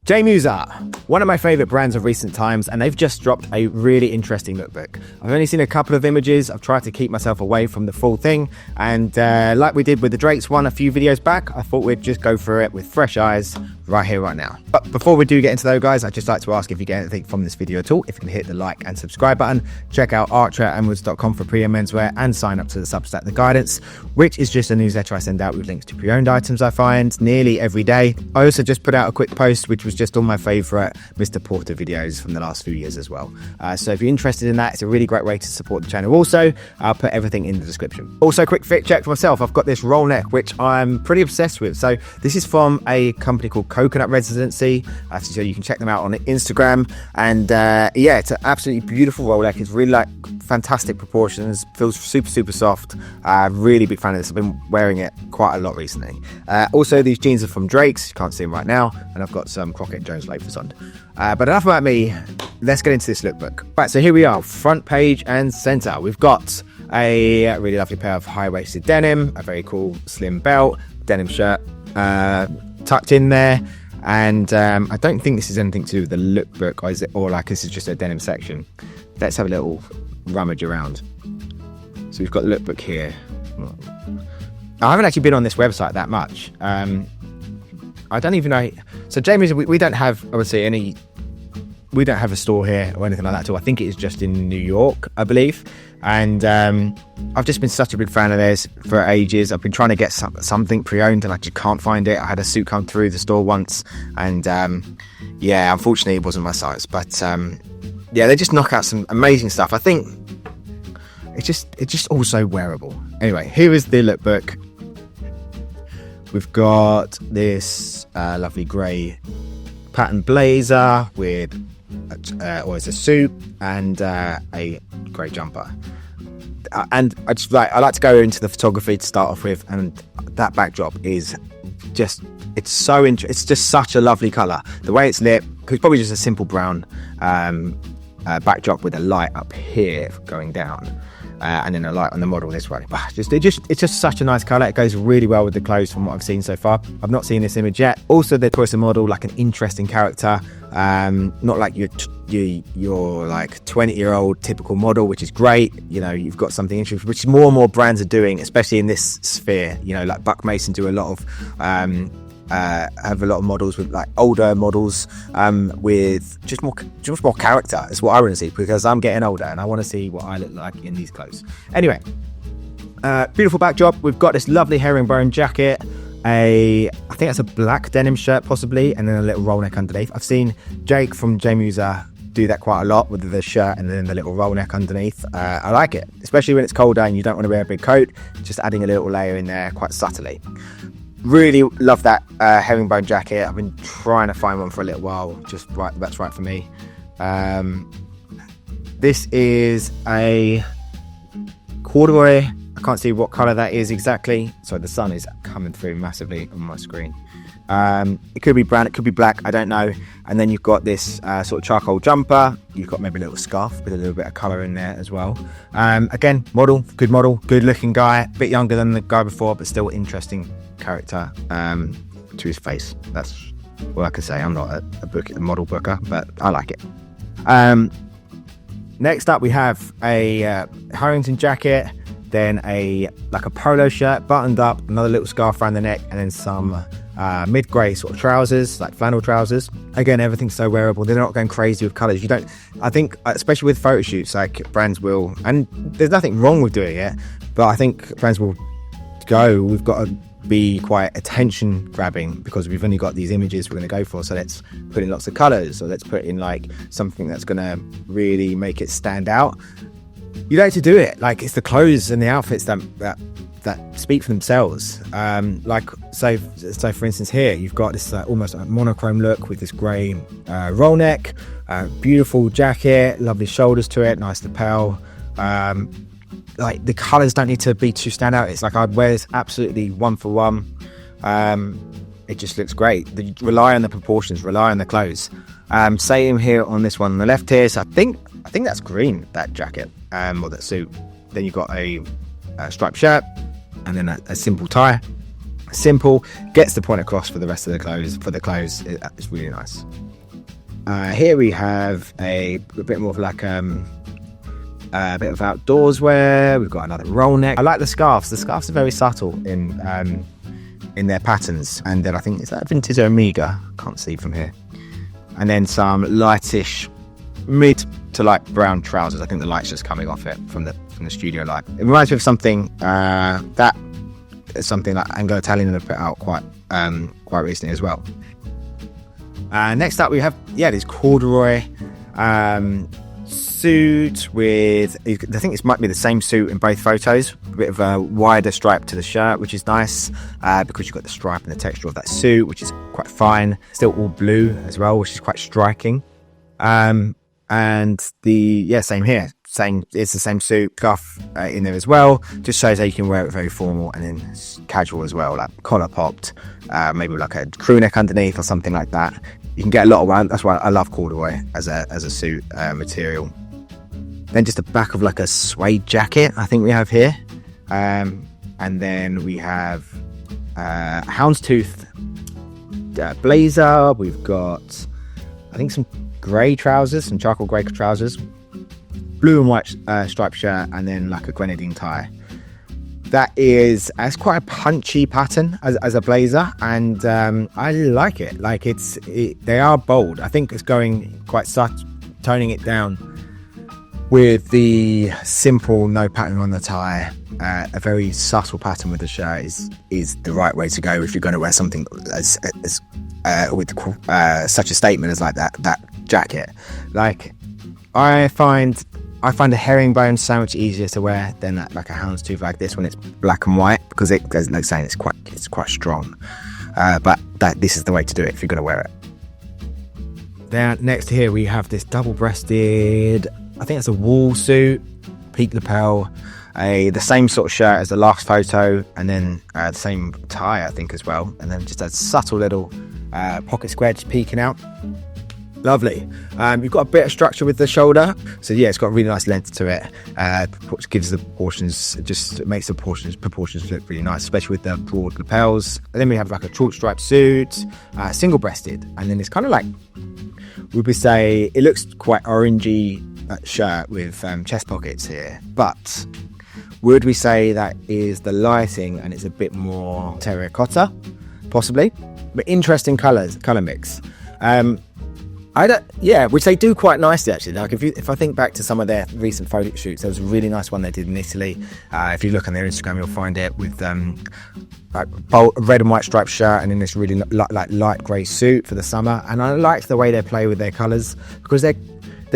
J.Mueser, one of my favourite brands of recent times, and they've just dropped a really interesting lookbook. I've only seen a couple of images. I've tried to keep myself away from the full thing, and like we did with the Drake's one a few videos back, I thought we'd just go through it with fresh eyes right here, right now. But before we do get into those, guys, I'd just like to ask if you get anything from this video at all, if you can hit the like and subscribe button, check out archer@menswear.com for pre-owned menswear, and sign up to the Substack The Guidance, which is just a newsletter I send out with links to pre-owned items I find nearly every day. I also just put out a quick post, which was just all my favourite Mr. Porter videos from the last few years as well. So if you're interested in that, it's a really great way to support the channel. Also, I'll put everything in the description. Also, quick fit check for myself. I've got this roll neck, which I'm pretty obsessed with. So this is from a company called Coconut Residency. So you can check them out on Instagram. And yeah, it's an absolutely beautiful roll neck. It's really like fantastic proportions. Feels super, super soft. Really big fan of this. I've been wearing it quite a lot recently. Also, these jeans are from Drake's. You can't see them right now. And I've got some Crockett Jones loafers on. But enough about me. Let's get into this lookbook. Right, so here we are, front page and center. We've got a really lovely pair of high-waisted denim, a very cool slim belt, denim shirt tucked in there. And I don't think this is anything to do with the lookbook, or is it, or like this is just a denim section. Let's have a little rummage around. So we've got the lookbook here. I haven't actually been on this website that much. I don't even know. So J.Mueser, we don't have, obviously, we don't have a store here or anything like that at all. I think it is just in New York, I believe. And I've just been such a big fan of theirs for ages. I've been trying to get something pre-owned and I just can't find it. I had a suit come through the store once, and yeah, unfortunately it wasn't my size. But yeah, they just knock out some amazing stuff. I think it's just also wearable. Anyway, here is the lookbook. We've got this lovely grey pattern blazer with or it's a suit and a grey jumper. And I like to go into the photography to start off with, and that backdrop is just, it's just such a lovely colour. The way it's lit, because it's probably just a simple brown backdrop with a light up here going down. And then a light on the model this way. It's just such a nice colour. It goes really well with the clothes from what I've seen so far. I've not seen this image yet. Also, the choice of model, like an interesting character, not like your like 20-year-old typical model, which is great. You know, you've got something interesting, which more and more brands are doing, especially in this sphere. You know, like Buck Mason do a lot of have a lot of models with like older models with just more character is what I want to see, because I'm getting older and I want to see what I look like in these clothes. Anyway, beautiful backdrop. We've got this lovely herringbone jacket, I think that's a black denim shirt possibly, and then a little roll neck underneath. I've seen Jake from J.Mueser do that quite a lot with the shirt and then the little roll neck underneath. I like it, especially when it's colder and you don't want to wear a big coat. Just adding a little layer in there quite subtly. Really love that herringbone jacket. I've been trying to find one for a little while. Just right, that's right for me. This is a corduroy. I can't see what colour that is exactly. So the sun is coming through massively on my screen. It could be brown, it could be black, I don't know. And then you've got this sort of charcoal jumper. You've got maybe a little scarf with a little bit of colour in there as well. Again, model, good looking guy, a bit younger than the guy before, but still interesting character to his face. That's all I can say. I'm not a model booker, but I like it. Next up we have a Harrington jacket, then a polo shirt buttoned up, another little scarf around the neck, and then some mid-grey sort of trousers, like flannel trousers. Again, everything's so wearable. They're not going crazy with colours. You don't, I think, especially with photo shoots, like brands will, and there's nothing wrong with doing it, but I think brands will go, we've got to be quite attention grabbing because we've only got these images we're going to go for, so let's put in lots of colours, or let's put in like something that's going to really make it stand out. You don't have to do it. Like, it's the clothes and the outfits that speak for themselves. Like, so for instance, here you've got this almost monochrome look with this grey roll neck, beautiful jacket, lovely shoulders to it, nice lapel. Like, the colours don't need to be too stand out. It's like I'd wear this absolutely one for one. It just looks great. Rely on the proportions, rely on the clothes. Same here on this one on the left here. So I think that's green, that jacket, or that suit. Then you've got a striped shirt and then a simple tie. Simple, gets the point across for the rest of the clothes. It's really nice. Here we have a bit more of like a bit of outdoors wear. We've got another roll neck. I like the scarves. The scarves are very subtle in their patterns. And then I think, is that vintage or Omega? Can't see from here. And then some lightish mid to light brown trousers. I think the light's just coming off it from the studio light. It reminds me of something that is something like Anglo Italian have put out quite recently as well. Next up we have this corduroy suit with, I think this might be the same suit in both photos, a bit of a wider stripe to the shirt, which is nice because you've got the stripe and the texture of that suit, which is quite fine. Still all blue as well, which is quite striking. And same here. It's the same suit, cuff in there as well. Just shows how you can wear it very formal and then casual as well, like collar popped, maybe like a crew neck underneath or something like that. You can get a lot around. That's why I love corduroy as a suit material. Then just the back of like a suede jacket, I think we have here, and then we have houndstooth blazer. We've got, I think, some grey trousers, some charcoal grey trousers, blue and white striped shirt, and then like a grenadine tie. It's quite a punchy pattern as a blazer, and I like it. Like they are bold. I think it's going quite toning it down with the simple no pattern on the tie. A very subtle pattern with the shirt is the right way to go if you're going to wear something as with such a statement as like that jacket. Like I find a herringbone so much easier to wear than like a houndstooth like this when it's black and white, because it goes like saying it's quite strong. But this is the way to do it if you're going to wear it. Then next here we have this double-breasted, I think it's a wool suit, peak lapel, the same sort of shirt as the last photo, and then the same tie I think as well, and then just a subtle little pocket square just peeking out. Lovely. You've got a bit of structure with the shoulder, so yeah, it's got a really nice length to it, which gives the proportions, just makes the proportions look really nice, especially with the broad lapels. And then we have like a chalk striped suit, single-breasted, and then it's kind of like, we would say it looks quite orangey shirt with chest pockets here, but would we say that is the lighting and it's a bit more terracotta, possibly, but interesting color mix. Which they do quite nicely actually. Like if I think back to some of their recent photo shoots, there was a really nice one they did in Italy. If you look on their Instagram, you'll find it with like red and white striped shirt and then this really light grey suit for the summer. And I liked the way they play with their colours, because they're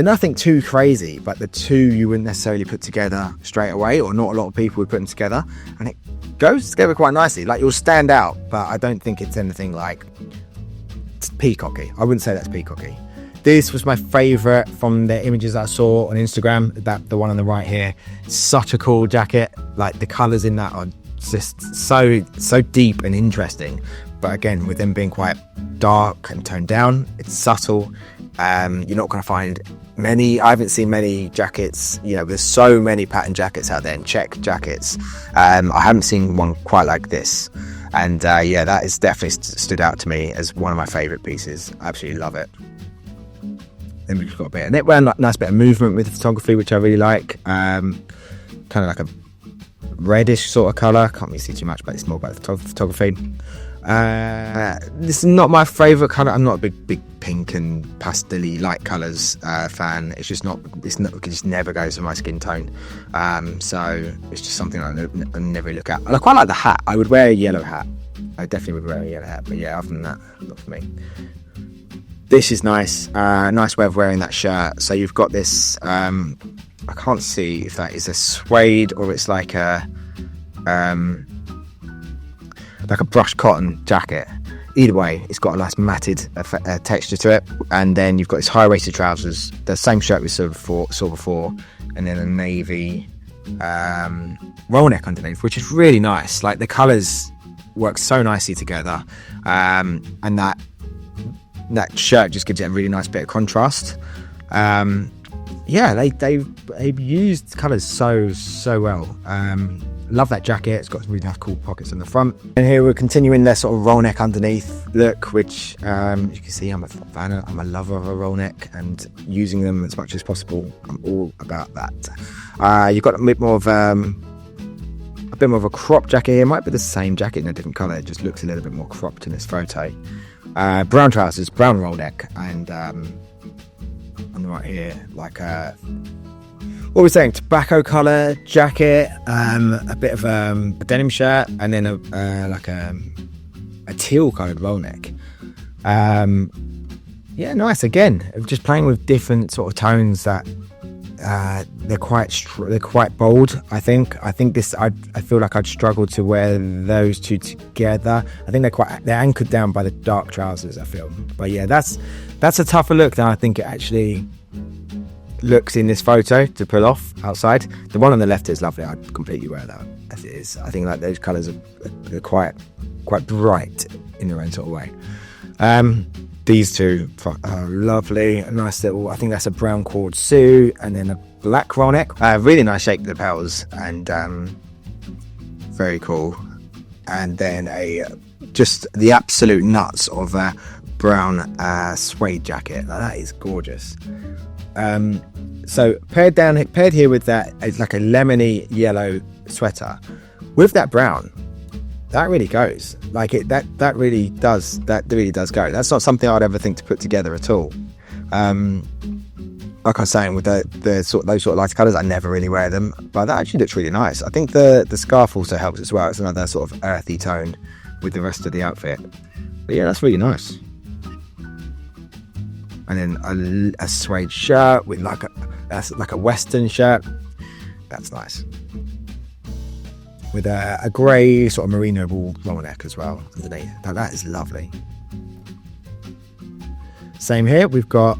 nothing too crazy, but the two you wouldn't necessarily put together straight away, or not a lot of people would put them together, and it goes together quite nicely. Like you'll stand out, but I don't think it's anything like peacocky. I wouldn't say that's peacocky. This was my favourite from the images I saw on Instagram, the one on the right here. Such a cool jacket. Like the colours in that are just so deep and interesting. But again, with them being quite dark and toned down, it's subtle. You're not going to find many. I haven't seen many jackets. There's so many pattern jackets out there and check jackets. I haven't seen one quite like this. And that is definitely stood out to me as one of my favourite pieces. I absolutely love it. Then we've got a bit of knitwear, nice bit of movement with the photography, which I really like. Kind of like a reddish sort of colour. Can't really see too much, but it's more about the photography. This is not my favourite colour. I'm not a big pink and pastel-y light colours fan. It just never goes with my skin tone. So it's just something I never look at. And I quite like the hat. I would wear a yellow hat. I definitely would wear a yellow hat. But yeah, other than that, not for me. This is nice. Nice way of wearing that shirt. So you've got this, I can't see if that is a suede or it's like a brushed cotton jacket. Either way, it's got a nice matted texture to it. And then you've got this high-waisted trousers, the same shirt we saw before, and then a navy roll neck underneath, which is really nice. Like the colours work so nicely together, and that shirt just gives it a really nice bit of contrast. They've used colours so well. Love that jacket. It's got some really nice cool pockets on the front. And here we're continuing their sort of roll neck underneath look, which you can see I'm a fan of. I'm a lover of a roll neck and using them as much as possible. I'm all about that. You've got a bit more of a crop jacket here. It might be the same jacket in a different colour. It just looks a little bit more cropped in this photo. Brown trousers, brown roll neck, and on the right here, like what we're saying, tobacco colour jacket, a bit of a denim shirt, and then a teal coloured roll neck. Yeah, nice. Again, just playing with different sort of tones that they're quite bold. I think this I feel like I'd struggle to wear those two together. I think they're anchored down by the dark trousers, I feel. But yeah, that's a tougher look than I think it actually looks in this photo to pull off outside. The one on the left is lovely. I'd completely wear that as it is. I think like those colours are quite bright in their own sort of way. These two are lovely. A nice little, I think that's a brown cord suit, and then a black roll neck. Really nice shape lapels, and very cool. And then just the absolute nuts of a brown suede jacket. That is gorgeous. So paired here with that, it's like a lemony yellow sweater with that brown. That really goes. Like that really does go. That's not something I'd ever think to put together at all. Like I was saying, with those sort of lighter colours, I never really wear them, but that actually looks really nice. I think the scarf also helps as well. It's another sort of earthy tone with the rest of the outfit. But yeah, that's really nice. And then a suede shirt with like a western shirt. That's nice. With a grey sort of merino wool roll neck as well underneath. That is lovely. Same here. We've got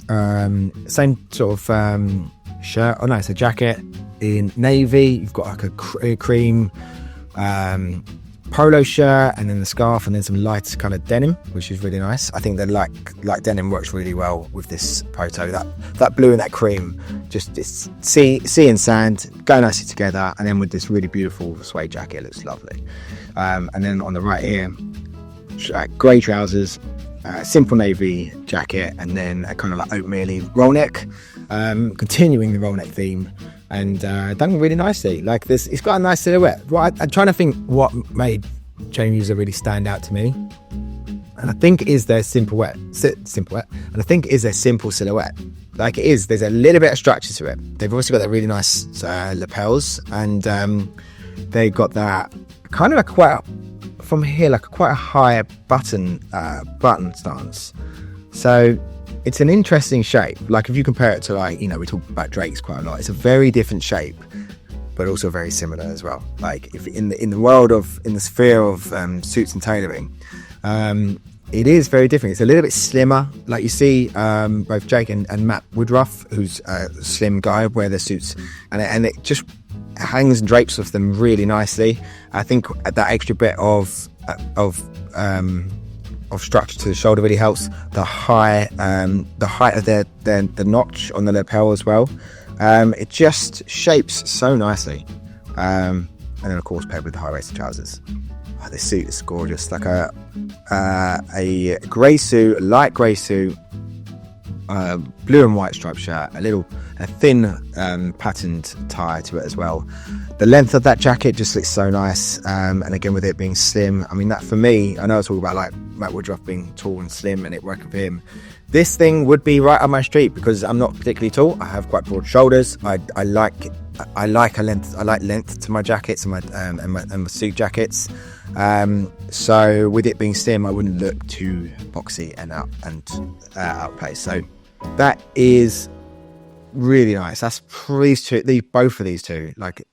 same sort of shirt. Oh no, it's a jacket in navy. You've got like a cream polo shirt, and then the scarf, and then some light coloured denim, which is really nice. I think that like denim works really well with this photo. That blue and that cream, just it's sea and sand go nicely together, and then with this really beautiful suede jacket, it looks lovely. And then on the right here, grey trousers, simple navy jacket, and then a kind of like oatmeal roll neck, continuing the roll neck theme. And done really nicely. Like this, it's got a nice silhouette. I'm trying to think what made J.Mueser really stand out to me, and I think is their silhouette. And I think is their simple silhouette. Like it is. There's a little bit of structure to it. They've also got that really nice lapels, and they got that kind of quite a high button stance. So it's an interesting shape. Like if you compare it to we talk about Drake's quite a lot. It's a very different shape, but also very similar as well. Like if in the sphere of suits and tailoring, it is very different. It's a little bit slimmer. Like you see both Jake and Matt Woodruff, who's a slim guy, wear their suits, and it just hangs and drapes off them really nicely. I think that extra bit of structure to the shoulder really helps. The height of the notch on the lapel as well. It just shapes so nicely. And then of course paired with the high-waisted trousers. Oh, this suit is gorgeous. Like a grey suit, light grey suit, blue and white striped shirt, a thin patterned tie to it as well. The length of that jacket just looks so nice, and again with it being slim, I mean that for me, I know I was talking about like Matt Woodruff being tall and slim and it working for him. This thing would be right up my street because I'm not particularly tall. I have quite broad shoulders. I like length to my jackets and my suit jackets. So with it being slim, I wouldn't look too boxy and outplaced. So that is really nice. That's both of these two, like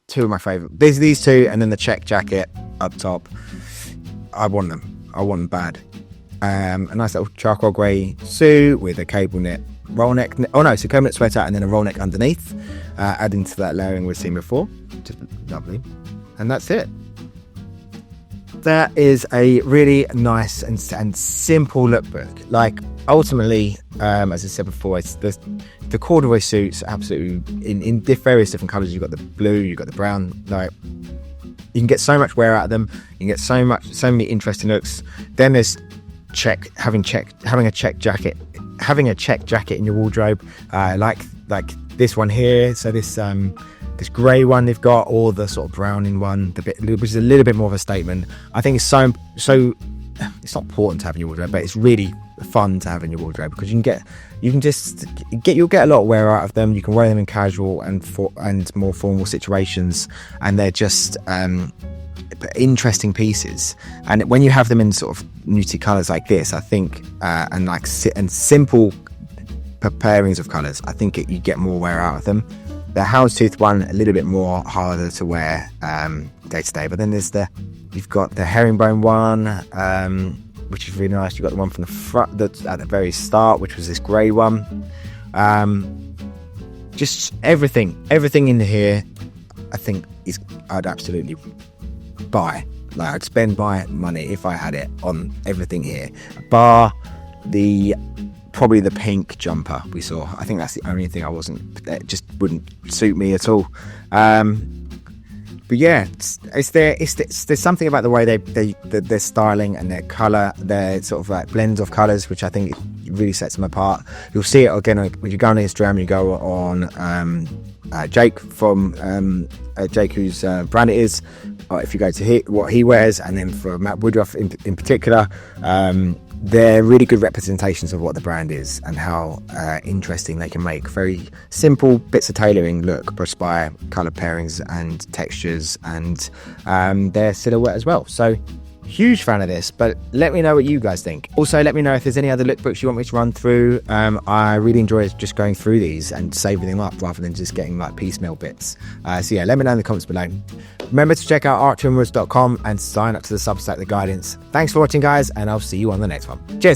two of my favourite. These two, and then the check jacket up top. I want them bad. A nice little charcoal grey suit with a cable knit roll neck. Oh no, it's a cable knit sweater and then a roll neck underneath, adding to that layering we've seen before. Just lovely. And that's it. that is a really nice and simple lookbook. Like, ultimately, as I said before, it's the corduroy suits, absolutely in various different colours. You've got the blue, you've got the brown. Like, you can get so much wear out of them. You can get so many interesting looks. Then there's having a check jacket in your wardrobe, like this one here. So this grey one they've got, or the sort of browning one, which is a little bit more of a statement. I think it's so it's not important to have in your wardrobe, but it's really fun to have in your wardrobe, because you'll get a lot of wear out of them. You can wear them in casual and more formal situations, and they're just interesting pieces. And when you have them in sort of muted colours like this, I think, and simple pairings of colours, I think you get more wear out of them. The houndstooth one, a little bit more harder to wear day to day, but then you've got the herringbone one, which is really nice. You've got the one from the front that's at the very start, which was this grey one. Just everything in here, I think I'd absolutely buy. Like, I'd spend my money if I had it on everything here, bar probably the pink jumper we saw. I think that's the only thing that just wouldn't suit me at all. But yeah, there's something about the way their styling and their colour, their sort of like blends of colours, which I think really sets them apart. You'll see it again when you go on Instagram. You go on Jake from Jake, whose brand it is. If you go to what he wears, and then for Matt Woodruff in particular, they're really good representations of what the brand is and how interesting they can make very simple bits of tailoring look, but by colour pairings and textures and their silhouette as well. So, huge fan of this, but let me know what you guys think. Also, let me know if there's any other lookbooks you want me to run through. I really enjoy just going through these and saving them up rather than just getting like piecemeal bits. So yeah, let me know in the comments below. Remember to check out arttoonwards.com and sign up to the Substack, The Guidance. Thanks for watching, guys, and I'll see you on the next one. Cheers.